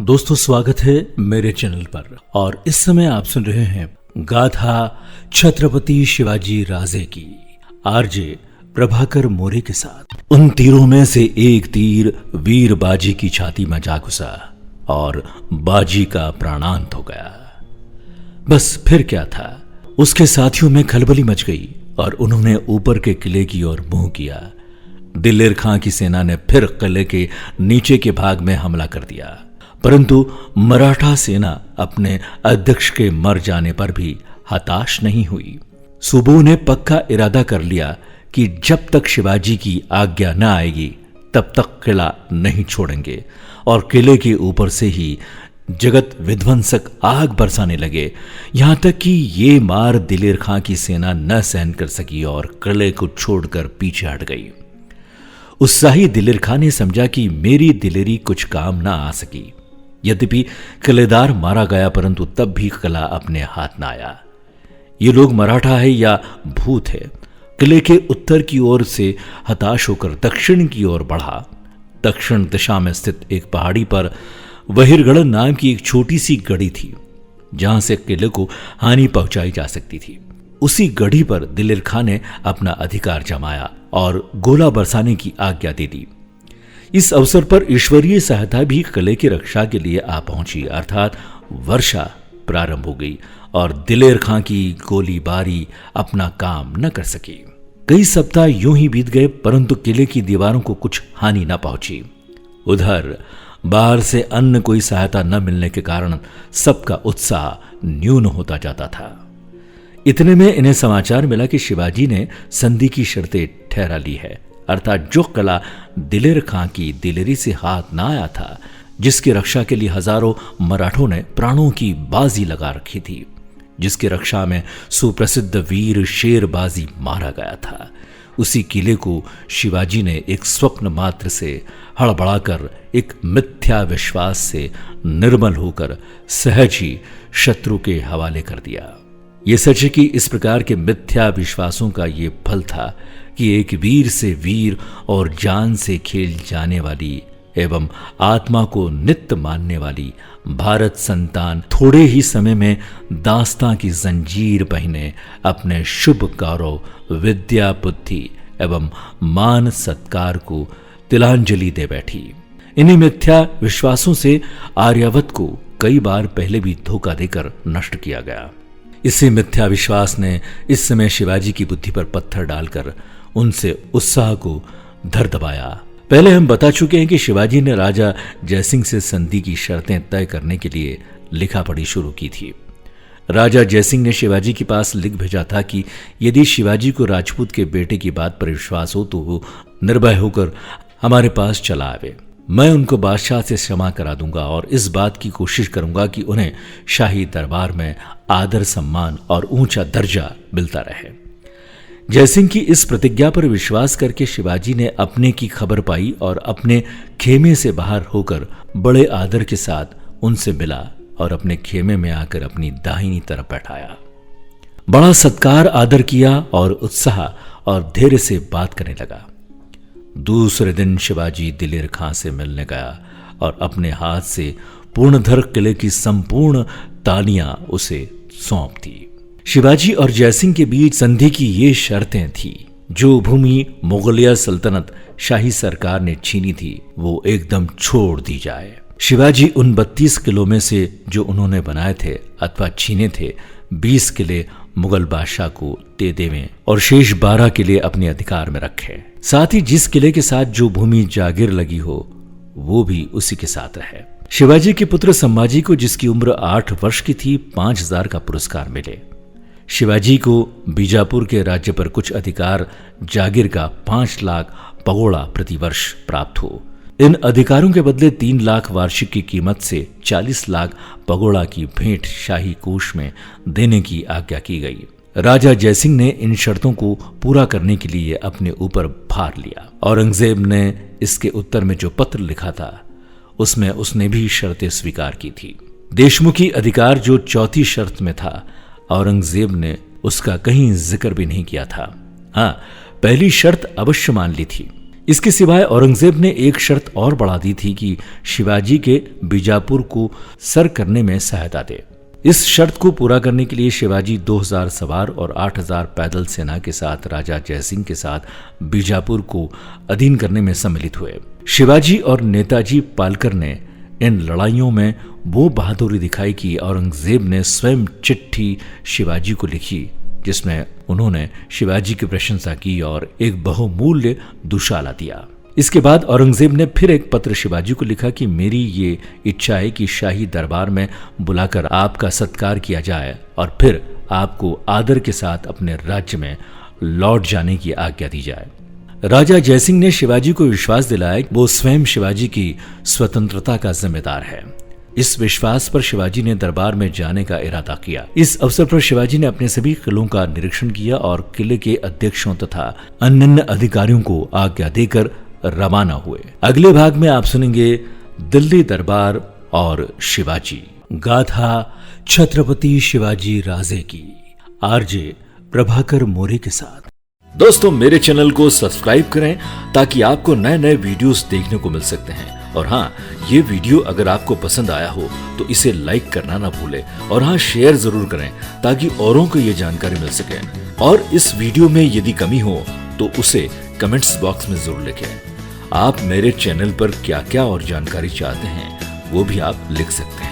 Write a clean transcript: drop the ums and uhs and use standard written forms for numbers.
दोस्तों, स्वागत है मेरे चैनल पर। और इस समय आप सुन रहे हैं गाथा छत्रपति शिवाजी राजे की आरजे प्रभाकर मोरे के साथ। उन तीरों में से एक तीर वीर बाजी की छाती में जा घुसा और बाजी का प्राणांत हो गया। बस फिर क्या था, उसके साथियों में खलबली मच गई और उन्होंने ऊपर के किले की ओर मुंह किया। दिलेर खां की सेना ने फिर किले के नीचे के भाग में हमला कर दिया, परंतु मराठा सेना अपने अध्यक्ष के मर जाने पर भी हताश नहीं हुई। सूबों ने पक्का इरादा कर लिया कि जब तक शिवाजी की आज्ञा न आएगी तब तक किला नहीं छोड़ेंगे, और किले के ऊपर से ही जगत विध्वंसक आग बरसाने लगे। यहां तक कि ये मार दिलेर खां की सेना न सहन कर सकी और किले को छोड़कर पीछे हट गई। उत्साही दिलेर खां ने समझा कि मेरी दिलेरी कुछ काम ना आ सकी। यद्यपि किलेदार मारा गया, परंतु तब भी किला अपने हाथ न आया। ये लोग मराठा है या भूत है। किले के उत्तर की ओर से हताश होकर दक्षिण की ओर बढ़ा। दक्षिण दिशा में स्थित एक पहाड़ी पर वहीरगढ़ नाम की एक छोटी सी गढ़ी थी, जहां से किले को हानि पहुंचाई जा सकती थी। उसी गढ़ी पर दिलेर खां ने अपना अधिकार जमाया और गोला बरसाने की आज्ञा दे दी। इस अवसर पर ईश्वरीय सहायता भी किले की रक्षा के लिए आ पहुंची, अर्थात वर्षा प्रारंभ हो गई और दिलेर खां की गोलीबारी अपना काम न कर सकी। कई सप्ताह यूं ही बीत गए, परंतु किले की दीवारों को कुछ हानि न पहुंची। उधर बाहर से अन्य कोई सहायता न मिलने के कारण सबका उत्साह न्यून होता जाता था। इतने में इन्हें समाचार मिला कि शिवाजी ने संधि की शर्तें ठहरा ली है, अर्थात जो किला दिलेर खां की दिलेरी से हाथ ना आया था, जिसकी रक्षा के लिए हजारों मराठों ने प्राणों की बाजी लगा रखी थी, जिसकी रक्षा में सुप्रसिद्ध वीर शेरबाजी मारा गया था, उसी किले को शिवाजी ने एक स्वप्न मात्र से हड़बड़ाकर, एक मिथ्या विश्वास से निर्मल होकर सहज ही शत्रु के हवाले कर दिया। ये सच है कि इस प्रकार के मिथ्या विश्वासों का ये फल था कि एक वीर से वीर और जान से खेल जाने वाली एवं आत्मा को नित्य मानने वाली भारत संतान थोड़े ही समय में दास्तां की जंजीर पहने अपने शुभ गौरव, विद्या, बुद्धि एवं मान सत्कार को तिलांजलि दे बैठी। इन्हीं मिथ्या विश्वासों से आर्यावत को कई बार पहले भी धोखा देकर नष्ट किया गया। इसी मिथ्या विश्वास ने इस समय शिवाजी की बुद्धि पर पत्थर डालकर उनसे उत्साह को धर दबाया। पहले हम बता चुके हैं कि शिवाजी ने राजा जयसिंह से संधि की शर्तें तय करने के लिए लिखा पढ़ी शुरू की थी। राजा जयसिंह ने शिवाजी के पास लिख भेजा था कि यदि शिवाजी को राजपूत के बेटे की बात पर विश्वास हो तो वो निर्भय होकर हमारे पास चला आवे। मैं उनको बादशाह से क्षमा करा दूंगा और इस बात की कोशिश करूंगा कि उन्हें शाही दरबार में आदर, सम्मान और ऊंचा दर्जा मिलता रहे। जयसिंह की इस प्रतिज्ञा पर विश्वास करके शिवाजी ने अपने की खबर पाई और अपने खेमे से बाहर होकर बड़े आदर के साथ उनसे मिला और अपने खेमे में आकर अपनी दाहिनी तरफ बैठाया। बड़ा सत्कार आदर किया और उत्साह और धैर्य से बात करने लगा। दूसरे दिन शिवाजी दिलेर खां से मिलने गया और अपने हाथ से पूर्णधर किले की संपूर्ण तालियां उसे सौंप दी। शिवाजी और जयसिंह के बीच संधि की ये शर्तें थी। जो भूमि मुगलिया सल्तनत शाही सरकार ने छीनी थी वो एकदम छोड़ दी जाए। शिवाजी उन 32 किलों में से जो उन्होंने बनाए थे अथवा छीने थे, 20 किले मुगल बादशाह को दे देवें और शेष 12 किले अपने अधिकार में रखे। साथ ही जिस किले के साथ जो भूमि जागीर लगी हो वो भी उसी के साथ रहे। शिवाजी के पुत्र संभाजी को, जिसकी उम्र 8 वर्ष की थी, 5000 का पुरस्कार मिले। शिवाजी को बीजापुर के राज्य पर कुछ अधिकार जागीर का 5 लाख पगोड़ा प्रतिवर्ष प्राप्त हो। इन अधिकारों के बदले 3 लाख वार्षिक की कीमत से 40 लाख पगोड़ा की भेंट शाही कोष में देने की आज्ञा की गई। राजा जयसिंह ने इन शर्तों को पूरा करने के लिए अपने ऊपर भार लिया। औरंगजेब ने इसके उत्तर में जो पत्र लिखा था उसमें उसने भी शर्तें स्वीकार की थी। देशमुखी अधिकार जो चौथी शर्त में था, औरंगजेब ने उसका कहीं जिक्र भी नहीं किया था। हाँ, पहली शर्त अवश्य मान ली थी इसके सिवाय औरंगजेब ने एक शर्त और बढ़ा दी थी कि शिवाजी के बीजापुर को सर करने में सहायता दे। इस शर्त को पूरा करने के लिए शिवाजी 2000 सवार और 8000 पैदल सेना के साथ राजा जयसिंह के साथ बीजापुर को अधीन करने में सम्मिलित हुए। शिवाजी और नेताजी पालकर ने इन लड़ाइयों में वो बहादुरी दिखाई कि औरंगजेब ने स्वयं चिट्ठी शिवाजी को लिखी, जिसमें उन्होंने शिवाजी की प्रशंसा की और एक बहुमूल्य दुशाला दिया। इसके बाद औरंगजेब ने फिर एक पत्र शिवाजी को लिखा कि मेरी ये इच्छा है कि शाही दरबार में बुलाकर आपका सत्कार किया जाए और फिर आपको आदर के साथ अपने राज्य में लौट जाने की आज्ञा दी जाए। राजा जयसिंह ने शिवाजी को विश्वास दिलाया कि वो स्वयं शिवाजी की स्वतंत्रता का जिम्मेदार है। इस विश्वास पर शिवाजी ने दरबार में जाने का इरादा किया। इस अवसर पर शिवाजी ने अपने सभी किलों का निरीक्षण किया और किले के अध्यक्षों तथा अन्य अधिकारियों को आज्ञा देकर रवाना हुए। अगले भाग में आप सुनेंगे दिल्ली दरबार और शिवाजी, गाथा छत्रपति शिवाजी राजे की आरजे प्रभाकर मोरे के साथ। दोस्तों, मेरे चैनल को सब्सक्राइब करें ताकि आपको नए नए वीडियोस देखने को मिल सकते हैं। और हाँ, ये वीडियो अगर आपको पसंद आया हो तो इसे लाइक करना ना भूलें और हाँ, शेयर जरूर करें ताकि औरों को ये जानकारी मिल सके। और इस वीडियो में यदि कमी हो तो उसे कमेंट्स बॉक्स में जरूर लिखें। आप मेरे चैनल पर क्या क्या और जानकारी चाहते हैं वो भी आप लिख सकते हैं।